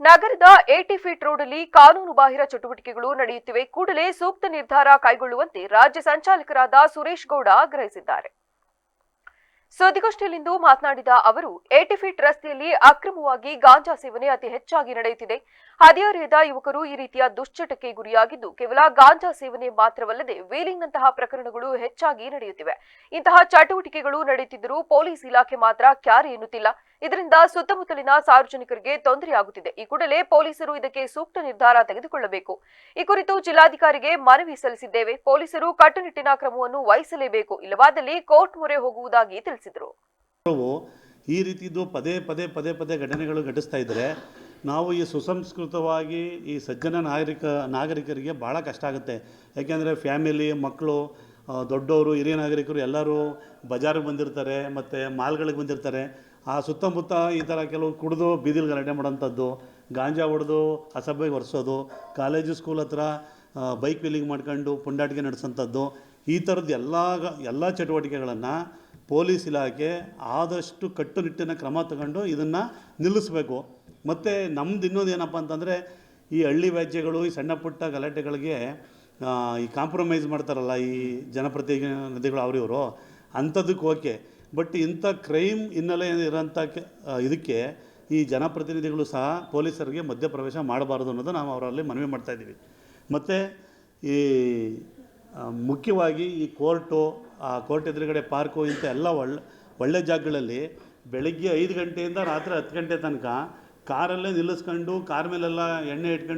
ನಗರದ 80 ಫೀಟ್ ರೋಡ್ನಲ್ಲಿ ಕಾನೂನು ಬಾಹಿರ ಚಟುವಟಿಕೆಗಳು ನಡೆಯುತ್ತಿವೆ. ಕೂಡಲೇ ಸೂಕ್ತ ನಿರ್ಧಾರ ಕೈಗೊಳ್ಳುವಂತೆ ರಾಜ್ಯ ಸಂಚಾಲಕರಾದ ಸುರೇಶ್ ಗೌಡ ಆಗ್ರಹಿಸಿದ್ದಾರೆ. ಸುದ್ದಿಗೋಷ್ಠಿಯಲ್ಲಿಂದು ಮಾತನಾಡಿದ ಅವರು 80 ಫೀಟ್ ರಸ್ತೆಯಲ್ಲಿ ಅಕ್ರಮವಾಗಿ ಗಾಂಜಾ ಸೇವನೆ ಅತಿ ಹೆಚ್ಚಾಗಿ ನಡೆಯುತ್ತಿದೆ. ಹದಿಹರೆಯದ ಯುವಕರು ಈ ರೀತಿಯ ದುಶ್ಚಟಕ್ಕೆ ಗುರಿಯಾಗಿದ್ದು ಕೇವಲ ಗಾಂಜಾ ಸೇವನೆ ಮಾತ್ರವಲ್ಲದೆ ವೀಲಿಂಗ್ನಂತಹ ಪ್ರಕರಣಗಳು ಹೆಚ್ಚಾಗಿ ನಡೆಯುತ್ತಿವೆ. ಇಂತಹ ಚಟುವಟಿಕೆಗಳು ನಡೆಯುತ್ತಿದ್ದರೂ ಪೊಲೀಸ್ ಇಲಾಖೆ ಮಾತ್ರ ಕ್ಯಾರೆ ಎನ್ನುತ್ತಿಲ್ಲ. ಇದರಿಂದ ಸುತ್ತಮುತ್ತಲಿನ ಸಾರ್ವಜನಿಕರಿಗೆ ತೊಂದರೆಯಾಗುತ್ತಿದೆ. ಈ ಕೂಡಲೇ ಪೊಲೀಸರು ಇದಕ್ಕೆ ಸೂಕ್ತ ನಿರ್ಧಾರ ತೆಗೆದುಕೊಳ್ಳಬೇಕು. ಈ ಕುರಿತು ಜಿಲ್ಲಾಧಿಕಾರಿಗೆ ಮನವಿ ಸಲ್ಲಿಸಿದ್ದೇವೆ. ಪೊಲೀಸರು ಕಟ್ಟುನಿಟ್ಟಿನ ಕ್ರಮವನ್ನು ವಹಿಸಲೇಬೇಕು, ಇಲ್ಲವಾದಲ್ಲಿ ಕೋರ್ಟ್ ಮೊರೆ ಹೋಗುವುದಾಗಿ ತಿಳಿಸಿದರು. ಈ ರೀತಿದು ಪದೇ ಪದೇ ಘಟನೆಗಳು ಘಟಿಸ್ತಾ ಇದ್ದರೆ ನಾವು ಈ ಸುಸಂಸ್ಕೃತವಾಗಿ ಈ ಸಜ್ಜನ ನಾಗರಿಕರಿಗೆ ಭಾಳ ಕಷ್ಟ ಆಗುತ್ತೆ. ಯಾಕೆಂದರೆ ಫ್ಯಾಮಿಲಿ, ಮಕ್ಕಳು, ದೊಡ್ಡವರು, ಹಿರಿಯ ನಾಗರಿಕರು ಎಲ್ಲರೂ ಬಜಾರಿಗೆ ಬಂದಿರ್ತಾರೆ, ಮತ್ತು ಮಾಲ್ಗಳಿಗೆ ಬಂದಿರ್ತಾರೆ. ಆ ಸುತ್ತಮುತ್ತ ಈ ಥರ ಕೆಲವು ಕುಡಿದು ಬೀದಿಲಿ ಗಲಾಟೆ ಮಾಡೋಂಥದ್ದು, ಗಾಂಜಾ ಹೊಡೆದು ಅಸಭ್ಯವಾಗಿ ಒರೆಸೋದು, ಕಾಲೇಜು ಸ್ಕೂಲ್ ಹತ್ರ ಬೈಕ್ ವೀಲಿಂಗ್ ಮಾಡ್ಕೊಂಡು ಪುಂಡಾಟಿಕೆ ನಡೆಸೋಂಥದ್ದು, ಈ ಥರದ್ದು ಎಲ್ಲ ಚಟುವಟಿಕೆಗಳನ್ನು ಪೊಲೀಸ್ ಇಲಾಖೆ ಆದಷ್ಟು ಕಟ್ಟುನಿಟ್ಟಿನ ಕ್ರಮ ತಗೊಂಡು ಇದನ್ನು ನಿಲ್ಲಿಸಬೇಕು. ಮತ್ತು ನಮ್ಮದು ಇನ್ನೊಂದು ಏನಪ್ಪ ಅಂತಂದರೆ, ಈ ಹಳ್ಳಿ ವ್ಯಾಜ್ಯಗಳು, ಈ ಸಣ್ಣ ಪುಟ್ಟ ಗಲಾಟೆಗಳಿಗೆ ಈ ಕಾಂಪ್ರಮೈಸ್ ಮಾಡ್ತಾರಲ್ಲ ಈ ಜನಪ್ರತಿನಿಧಿಗಳು ಅವರಿವರು, ಅಂಥದ್ದಕ್ಕೆ ಓಕೆ. ಬಟ್ ಇಂಥ ಕ್ರೈಮ್ ಹಿನ್ನೆಲೆ ಇರೋಂಥ ಇದಕ್ಕೆ ಈ ಜನಪ್ರತಿನಿಧಿಗಳು ಸಹ ಪೊಲೀಸರಿಗೆ ಮಧ್ಯಪ್ರವೇಶ ಮಾಡಬಾರ್ದು ಅನ್ನೋದು ನಾವು ಅವರಲ್ಲಿ ಮನವಿ ಮಾಡ್ತಾಯಿದ್ದೀವಿ. ಮತ್ತು ಈ ಮುಖ್ಯವಾಗಿ ಈ ಕೋರ್ಟ್ ಎದುರುಗಡೆ ಪಾರ್ಕು ಇಂಥ ಎಲ್ಲ ಒಳ್ಳೆ ಜಾಗಗಳಲ್ಲಿ ಬೆಳಗ್ಗೆ 5 ಗಂಟೆಯಿಂದ ರಾತ್ರಿ 10 ಗಂಟೆ ತನಕ ಕಾರಲ್ಲೇ ನಿಲ್ಲಿಸ್ಕೊಂಡು ಕಾರ್ ಮೇಲೆಲ್ಲ ಎಣ್ಣೆ ಇಟ್ಕೊಂಡು